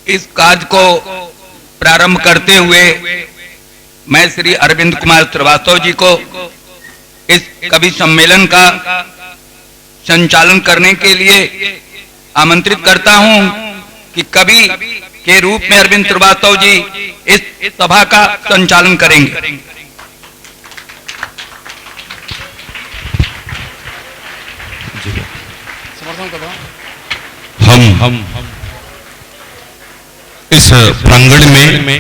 इस कार्य को प्रारंभ करते हुए मैं श्री अरविंद कुमार श्रीवास्तव जी को इस कवि सम्मेलन का संचालन करने के लिए आमंत्रित करता हूं कि कवि के रूप में अरविंद श्रीवास्तव जी इस सभा का संचालन करेंगे। हम इस प्रांगण में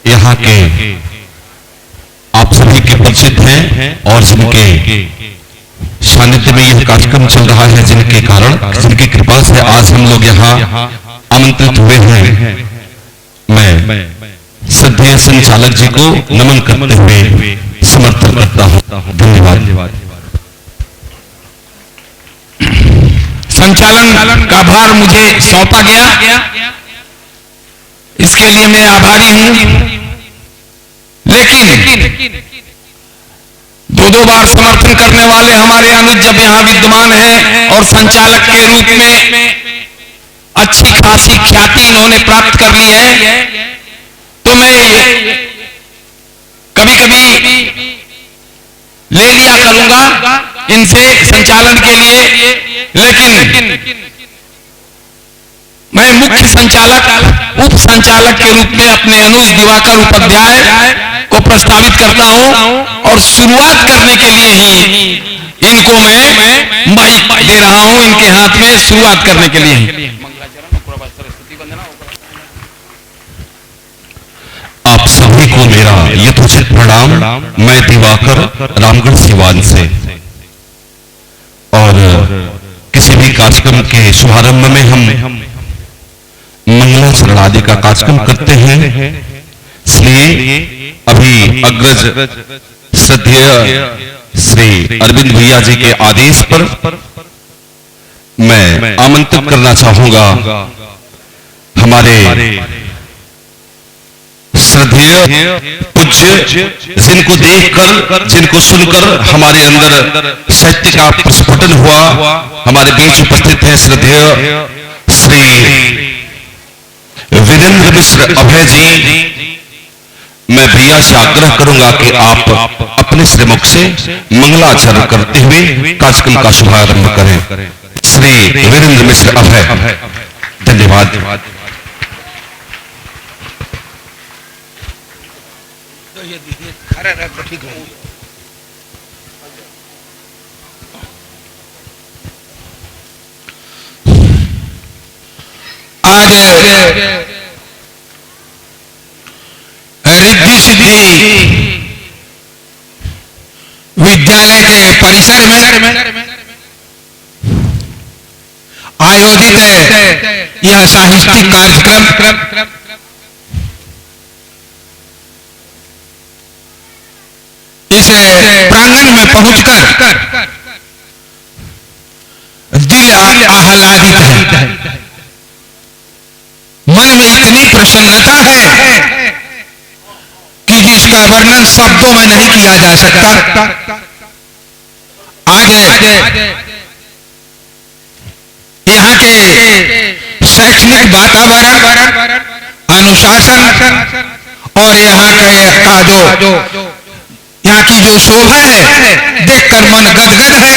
यहाँ के आप सभी के परिचित हैं और जिनके सानिध्य में यह कार्यक्रम चल रहा है, जिनके कारण, जिनकी कृपा से आज हम लोग यहाँ आमंत्रित हुए हैं। मैं श्रद्धेय संचालक जी को नमन करते हुए समर्थन करता हूँ। धन्यवाद। संचालन का भार मुझे सौंपा गया, इसके लिए मैं आभारी हूं। लेकिन दो बार समर्थन करने वाले हमारे अनुज जब यहां विद्यमान हैं और संचालक के रूप में अच्छी खासी ख्याति इन्होंने प्राप्त कर ली है, तो मैं कभी कभी ले लिया करूंगा इनसे संचालन के लिए। लेकिन मैं मुख्य संचालक, उप संचालक के रूप में अपने अनुज दिवाकर उपाध्याय को प्रस्तावित करता हूं और शुरुआत करने के लिए ही इनको मैं माइक दे रहा हूं, इनके हाथ में शुरुआत करने के लिए। आप सभी को मेरा यथोचित प्रणाम। मैं दिवाकर, रामगढ़ सिवान से। और किसी भी कार्यक्रम के शुभारंभ में हम मंगलाचरण आदि का कार्यक्रम करते हैं, इसलिए अभी अग्रज श्रद्धेय श्री अरविंद भैया जी के आदेश पर मैं आमंत्रित करना चाहूंगा हमारे श्रद्धेय पूज्य, जिनको देखकर, जिनको सुनकर हमारे अंदर सत्य का प्रस्फुटन हुआ, हमारे बीच उपस्थित है श्रद्धेय श्री वीरेंद्र मिश्र अभय जी। मैं भैया से आग्रह करूंगा कि आप अपने श्रीमुख से मंगलाचरण करते हुए कार्यक्रम का शुभारंभ करें। श्री वीरेंद्र मिश्र अभय। धन्यवाद। आज रिद्धि सिद्धि विद्यालय के परिसर में आयोजित यह साहित्यिक कार्यक्रम इस प्रांगण में पहुंचकर दिल आह्लादित है, मन में इतनी प्रसन्नता है कि जिसका वर्णन शब्दों में नहीं किया जा सकता। आज यहाँ के शैक्षणिक वातावरण, अनुशासन और यहाँ की जो शोभा है, देखकर मन गदगद है।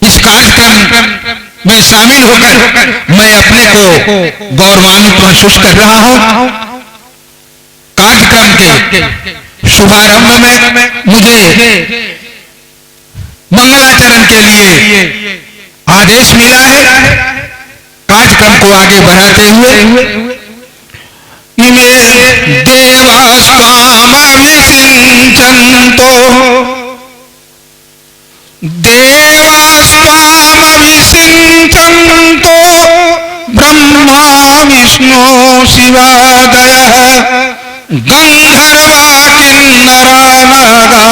इस कार्यक्रम में शामिल होकर मैं अपने को गौरवान्वित महसूस कर रहा हूं। कार्यक्रम के शुभारंभ में मुझे मंगलाचरण के लिए आदेश मिला है। कार्यक्रम को आगे बढ़ाते हुए इमे देवास्वाम विसिंचन्तो ब्रह्मा विष्णु शिवादयः गंधर्वा किन्नरा नागा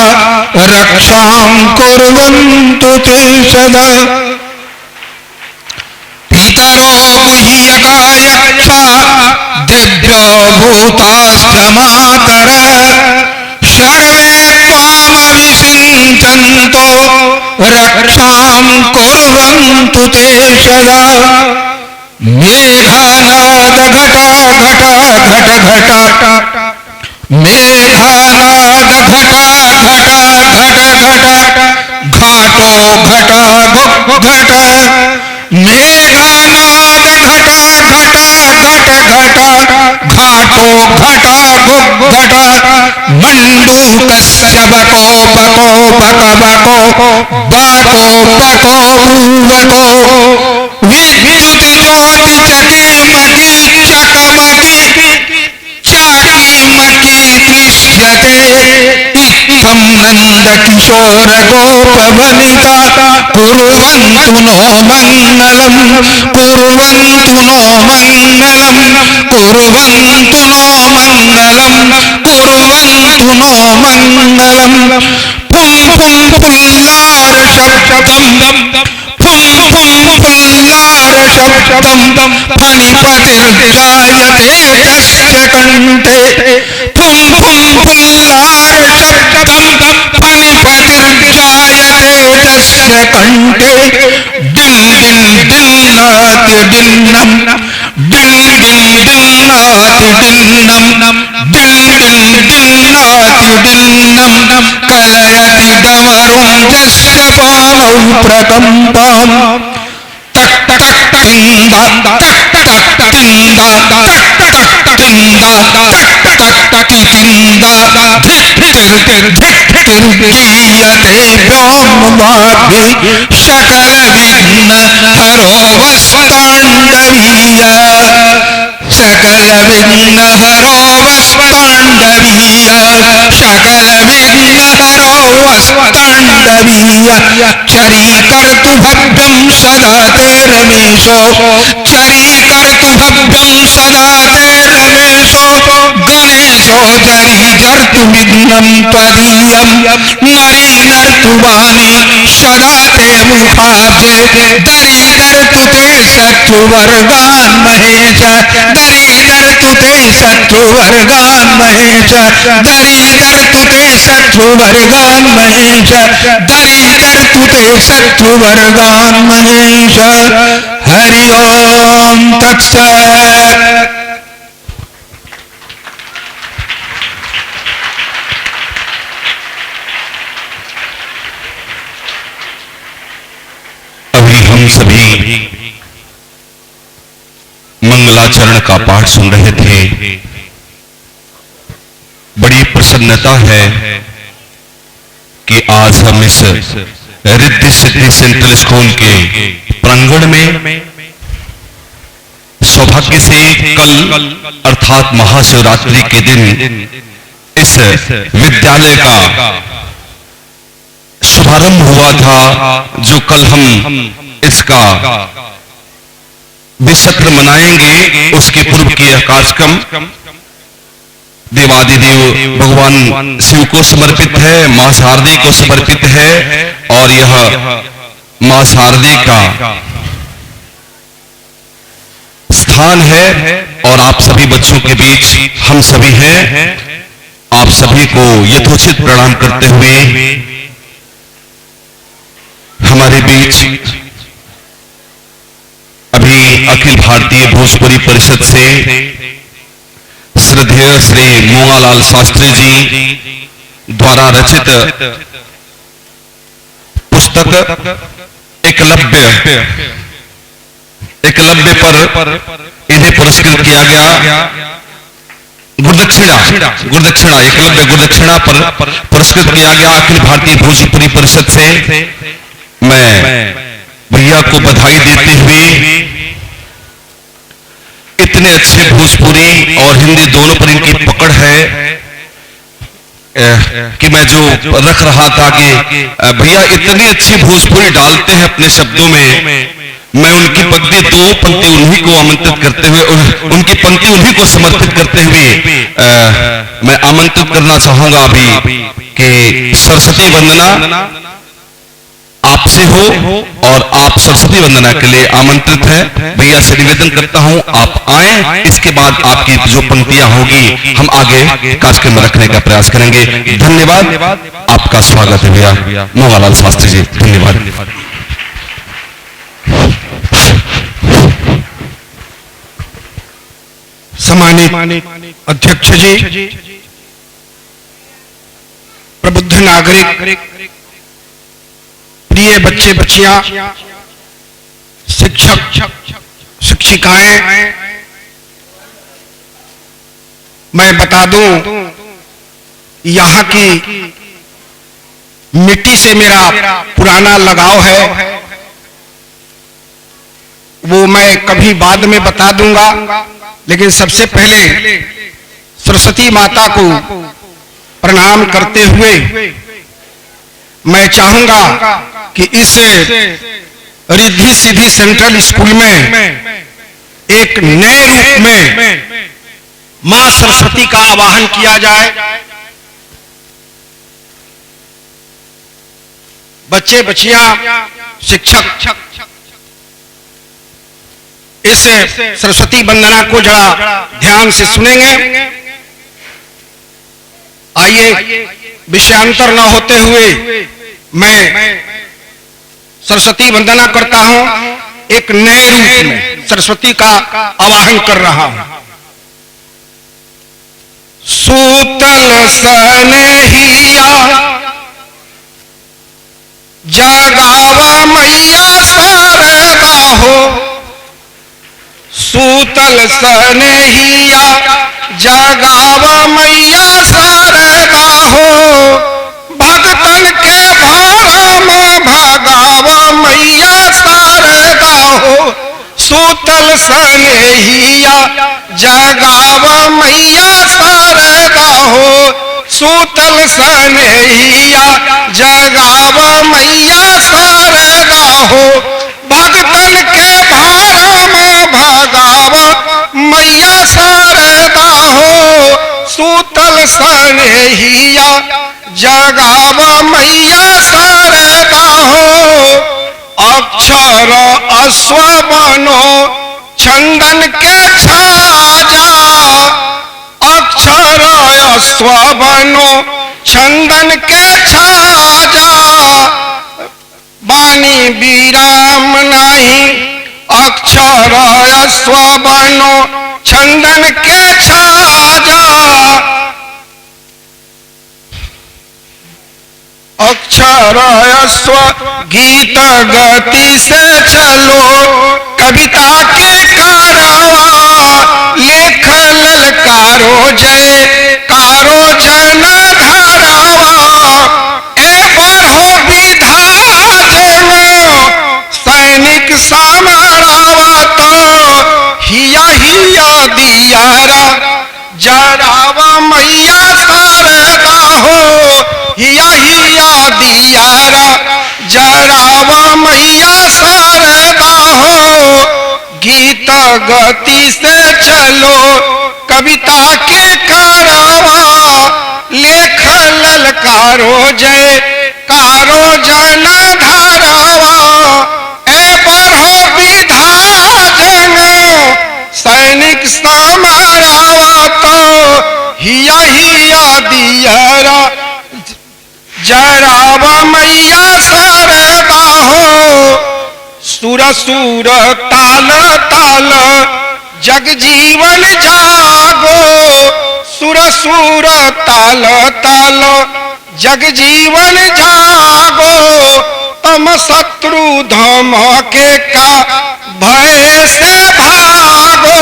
रक्षां कुर्वन्तु ते सदा। पितरो गुह्यका यक्षा दिव्यो भूतास्त्रमातर सर्वे त्वामविषिञ्चन्तो रक्षां कुर्वन्तु ते सदा। मेघानाद घटा घटा घट घटा मेघानाद घटा घटा घट घटा घाटो घटा घट घटा मेघानाद घटा घटा घट घटा घाटो घटा घटा मंडूकस्य बको बको बक बको बको बको बको विद्युत ज्योति चकीमकी चकमकी चाकीमकी दृश्यते इत्थं नंद किशोर गोप बलिका कुर्वन्तु नो मंगलम कुर्वन्तु नो मंगलम कुर्वन्तु नो मंगलम कुर्वन्तु नो मंगलम फुं फुं फुल्लार शब्दम फुं फुं फुल्लार शब्दम फणिपतिर्जायते तस्य कंठे फुं फुं फुल्लार शब्दम फणिपतिर्जायते तस्य कंठे डिल डिल डिल्लात डिल्लम डिल डिल डिल्लात डिल्लम डिल डिल डिल्लात डिल्लम कलयति डमरुं यस्य पाणौ प्रकम्पम् तक तक तिंदा तक तक तिंदा तक तक तिंदा तक तक तिंदा धिक्तिर्गीयते व्योमवाग्भि सकल विघ्न हरो वस्तांडवीय सकल विघ्न हरो वस्तांडवीय सकल विघ्न हरो वस्तांडवीय चरीकर्तु भव्यं सदा ते रमेशो चरीकर्तु भव्यं सदा ते रमेशो गणेशो जरीजर्तु विघ्नं त्वदीयं नरीनर्तु वाणी सदा ते मुखाब्जे दरीदर्तु ते शत्रुवर्गान् महेश दरीदर्तु ते शत्रुवर्गान् महेश दरीदर्तु ते शत्रुवर्गान् महेश दरीदर्तु ते शत्रुवर्गान् महेश हरि ओम तत्सत्। हम सभी मंगलाचरण का पाठ सुन रहे थे। बड़ी प्रसन्नता है कि आज हम इस रिद्धि सिद्धि सेंट्रल स्कूल के प्रांगण में सौभाग्य से कल अर्थात महाशिवरात्रि के दिन इस विद्यालय का शुभारंभ हुआ था, जो कल हम इसका विसत्र मनाएंगे। उसके पूर्व की यह कार्यक्रम देवादिदेव भगवान शिव को समर्पित है, मां शारदे को समर्पित है और यह मां शारदे का स्थान है और आप सभी बच्चों के बीच हम सभी हैं। आप सभी को यथोचित प्रणाम करते हुए हमारे बीच अभी अखिल भारतीय भोजपुरी परिषद से श्रद्धेय श्री मोंगालाल शास्त्री जी द्वारा रचित पुस्तक एकलव्य पर इन्हें पुरस्कृत किया गया। गुरुदक्षिणा एकलव्य गुरुदक्षिणा पर पुरस्कृत किया गया अखिल भारतीय भोजपुरी परिषद से। मैं भैया को बधाई देते हुए इतने अच्छे भोजपुरी और हिंदी दोनों पर इनकी पकड़ है कि मैं जो रख रहा था कि भैया इतनी अच्छी भोजपुरी डालते हैं अपने शब्दों में। मैं उनकी पंक्ति दो पंक्ति उन्हीं को आमंत्रित करते हुए उनकी पंक्ति उन्हीं को समर्पित करते हुए मैं आमंत्रित करना चाहूंगा अभी कि सरस्वती वंदना आपसे हो और आप सरस्वती वंदना के लिए आमंत्रित हैं। भैया से निवेदन करता हूं आप आए, इसके बाद आपकी जो पंक्तियां होगी हम आगे कार्यक्रम में रखने का प्रयास करेंगे। धन्यवाद, आपका स्वागत है भैया मोंगालाल शास्त्री जी। धन्यवाद। सम्मानित अध्यक्ष जी, प्रबुद्ध नागरिक, प्रिय बच्चे बच्चियां, शिक्षक शिक्षिकाएं, मैं बता दूं यहाँ की मिट्टी से मेरा पुराना लगाव है, वो मैं कभी बाद में बता दूंगा। लेकिन सबसे पहले सरस्वती माता को प्रणाम करते हुए मैं चाहूंगा कि इस रिद्धि सिद्धि सेंट्रल स्कूल में एक नए रूप में मां सरस्वती का आवाहन किया जाए। बच्चे बच्चियां, शिक्षक इस सरस्वती वंदना को जरा ध्यान से सुनेंगे। आइए, विषयांतर न होते हुए मैं सरस्वती वंदना करता हूं, एक नए रूप में सरस्वती का आवाहन कर रहा हूं। सूतल सनेहिया जगावा मैया शारदा हो, सूतल सनेहिया जगावा मैया शारदा हो, भक्तन के भरम भगावा मैया शारदा हो, सूतल सनेहिया जगावा मैया शारदा हो, सूतल सनेहिया जगावा मैया शारदा हो, भक्तन के भरम भगावा मैया शारदा हो, सूतल सनेहिया जगावा मैया शारदा हो। अक्षर अश्व बनो चंदन के छाजा, अक्षर अश्व बनो चंदन के छाजा, बानी विराम नहीं अक्षर अश्व बनो चंदन के छाजा, अक्षर अश्व गीत गति से चलो, कविता के कारवा लेख ललकारो जय कारो जन धरावा, ए बढ़ो विधा जनो सैनिक समरावा, तो हिया हिया दियारा जरावा मैया शारदा हो, हिया हिया दियारा जरावा मैया शारदा हो, गीत गति से चलो कविता के कारवा लेख ललकारो जय कारो जन धरावा, ए बढ़ो विधा जनो सैनिक समरावा, तो हिया हिया दियारा जरावा मैया शारदा हो, सुर सुर ताल ताल जग जीवन जागो, सुर सुर ताल ताल जग जीवन जागो, तम शत्रु धमके का भय से भागो,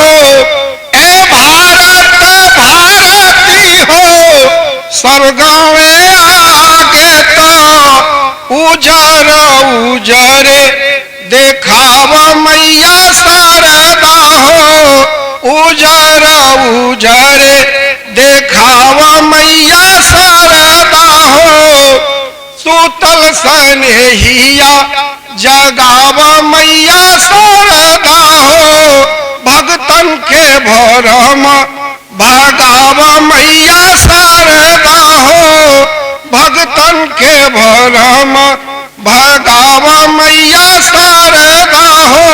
ए भारत भारती हो सब गाँवे आगे, तो उजर उजरे देखावा मैया शारदा हो, उजर उजरे देखावा मैया शारदा हो, सूतल सनेहिया जगावा मैया शारदा हो, भक्तन के भरम भगावा मैया शारदा हो, भक्तन के भरम भगावा मैया शारदा हो,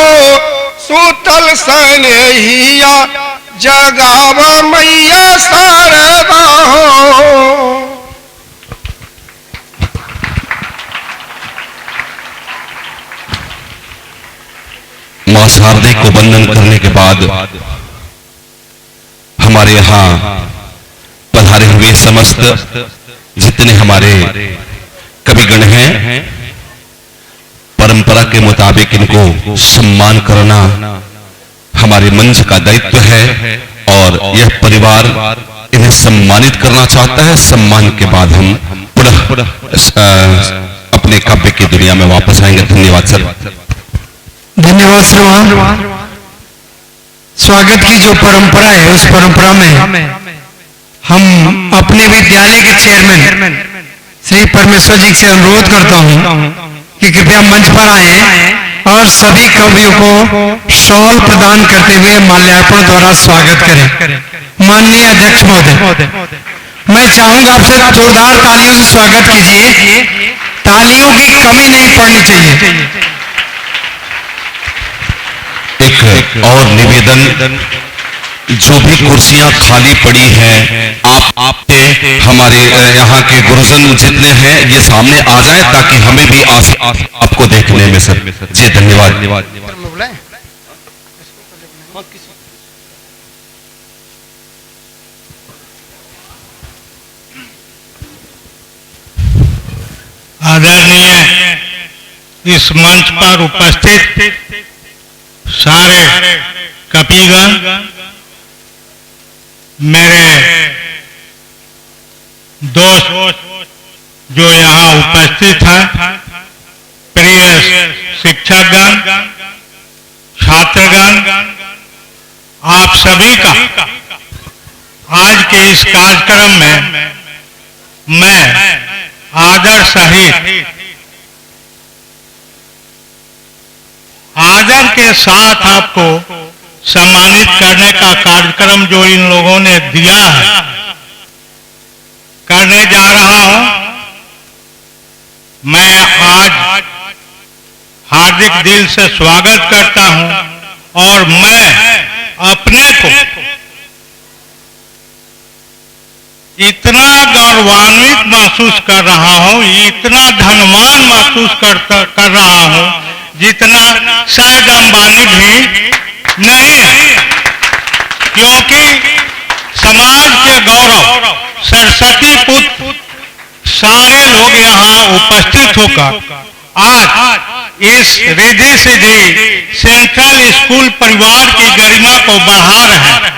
सूतल सनेहिया जगावा मैया शारदा हो। मां शारदे को वंदन करने के बाद हमारे यहाँ पधारे हुए समस्त जितने हमारे कविगण हैं, परंपरा के मुताबिक इनको सम्मान करना हमारे मंच का दायित्व है और यह परिवार इन्हें सम्मानित करना चाहता है। सम्मान के बाद हम पुनः अपने काव्य की दुनिया में वापस आएंगे। धन्यवाद सर। धन्यवाद श्रीमान। स्वागत की जो परंपरा है उस परंपरा में हम अपने विद्यालय के चेयरमैन श्री परमेश्वर जी से अनुरोध करता हूं कि कृपया मंच पर आए और सभी कवियों को शॉल प्रदान करते हुए माल्यार्पण द्वारा स्वागत करें। माननीय अध्यक्ष महोदय, मैं चाहूंगा आपसे जोरदार तालियों से स्वागत कीजिए। तालियों की कमी नहीं पड़नी चाहिए। एक और निवेदन, जो भी कुर्सियां खाली पड़ी हैं आप हमारे यहाँ के गुरुजन जितने हैं ये सामने आ जाएं ताकि हमें भी आपको देखने में सर। जी धन्यवाद। आदरणीय इस मंच पर उपस्थित सारे कविगण, मेरे दोस्त जो यहाँ उपस्थित हैं, प्रिय शिक्षकगण, छात्रगण, आप सभी का आज के इस कार्यक्रम में मैं आदर सहित आदर के साथ आपको सम्मानित करने का कार्यक्रम जो इन लोगों ने दिया है करने जा रहा हूं। मैं आज हार्दिक दिल से स्वागत करता हूं और मैं अपने को इतना गौरवान्वित महसूस कर रहा हूं, इतना धनवान महसूस कर रहा हूं जितना शायद अंबानी भी नहीं है, क्योंकि समाज के गौरव सरस्वती पुत्र सारे लोग यहाँ उपस्थित होकर आज इस रिद्धि सिद्धि सेंट्रल स्कूल परिवार की गरिमा को बढ़ा रहे हैं।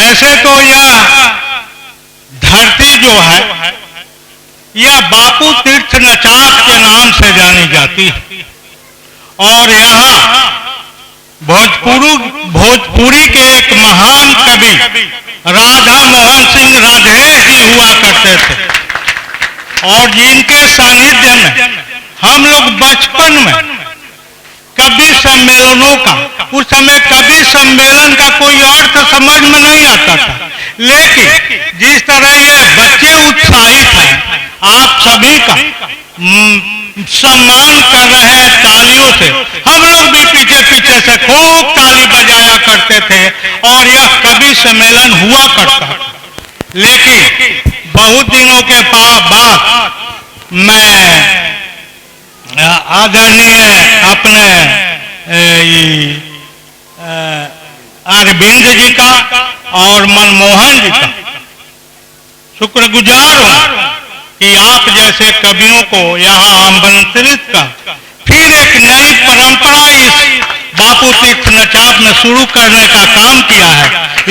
ऐसे तो यह धरती जो है यह बापू तीर्थ नचात के नाम से जानी जाती है और यहाँ भोजपुरी के एक महान कवि राधा मोहन सिंह राधेश जी हुआ करते थे और जिनके सानिध्य में हम लोग बचपन में कवि सम्मेलनों का, उस समय कवि सम्मेलन का कोई अर्थ समझ में नहीं आता था, लेकिन जिस तरह ये बच्चे उत्साहित हैं, आप सभी का सम्मान कर रहे हैं तालियों से। हम लोग भी पीछे पीछे से खूब ताली बजाया करते थे और यह कवि सम्मेलन हुआ करता था। लेकिन बहुत दिनों के बाद मैं आदरणीय अपने अरविंद जी का और मनमोहन जी का शुक्रगुजार हूं कि आप जैसे कवियों को यहाँ आमंत्रित कर फिर एक नई परंपरा इस बापू तीर्थ नचात में शुरू करने का काम किया है।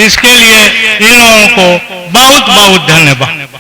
इसके लिए इन लोगों को बहुत बहुत धन्यवाद।